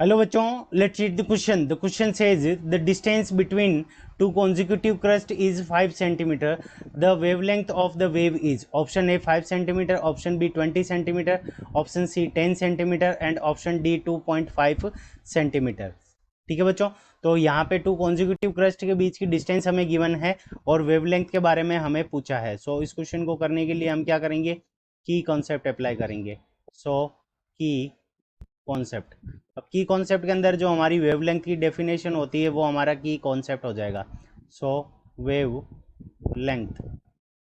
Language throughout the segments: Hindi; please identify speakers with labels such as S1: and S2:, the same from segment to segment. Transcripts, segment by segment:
S1: हेलो बच्चों, let's read the question. The question says the distance between two consecutive crust is 5 centimeter. The wavelength of the wave is option A 5 centimeter, option B 20 centimeter, option C 10 centimeter and option D 2.5 centimeter. ठीक है बच्चों, तो यहाँ पे टू कॉन्जिक्यूटिव क्रस्ट के बीच की डिस्टेंस हमें गिवन है और वेवलेंथ के बारे में हमें पूछा है. सो इस क्वेश्चन को करने के लिए हम क्या करेंगे, की कॉन्सेप्ट अप्लाई करेंगे. सो की कॉन्सेप्ट, अब की कॉन्सेप्ट के अंदर जो हमारी वेवलेंथ की डेफिनेशन होती है वो हमारा की कॉन्सेप्ट हो जाएगा. सो वेव लेंथ,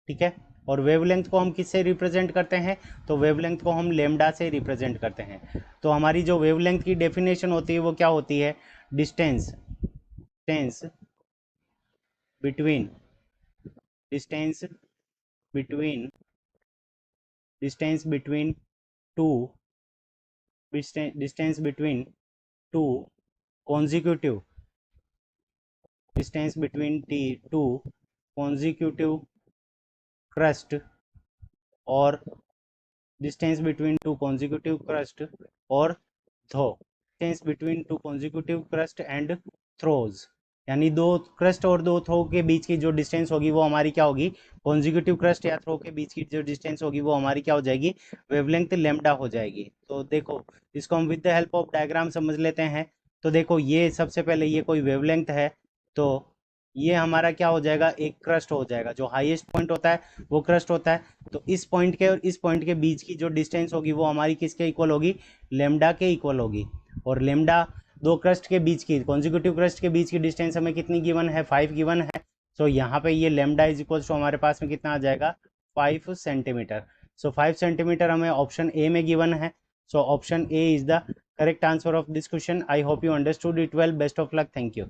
S1: ठीक है. और वेवलेंथ को हम किससे रिप्रेजेंट करते हैं, तो वेवलेंथ को हम लेमडा से रिप्रेजेंट करते हैं. तो हमारी जो वेवलेंथ की डेफिनेशन होती है वो क्या होती है, distance distance between distance between distance between two distance between two consecutive distance between two consecutive crust और distance between two consecutive crust और throw distance between two consecutive crust and throws, यानी दो क्रस्ट और दो थ्रो के बीच की जो डिस्टेंस होगी वो हमारी क्या होगी, कॉन्जिक्यूटिव क्रस्ट या थ्रो के बीच की जो डिस्टेंस होगी वो हमारी क्या हो जाएगी, वेवलेंथ लेमडा हो जाएगी. तो देखो इसको हम with the help of diagram समझ लेते हैं. तो देखो ये सबसे पहले ये कोई वेवलेंथ है, तो ये हमारा क्या हो जाएगा, एक क्रस्ट हो जाएगा. जो हाईएस्ट पॉइंट होता है वो क्रस्ट होता है. तो इस पॉइंट के और इस पॉइंट के बीच की जो डिस्टेंस होगी वो हमारी किसके इक्वल होगी, लेमडा के इक्वल होगी. और लेमडा दो क्रस्ट के बीच की कॉन्जिक्यूटिव क्रस्ट के बीच की डिस्टेंस हमें कितनी गिवन है, 5 गिवन है. सो यहाँ पे ये लेमडा इज इक्वल टू हमारे पास में कितना आ जाएगा, 5 सेंटीमीटर. सो 5 सेंटीमीटर हमें ऑप्शन ए में गिवन है. So option A is the correct answer of this question. I hope you understood it well. Best of luck. Thank you.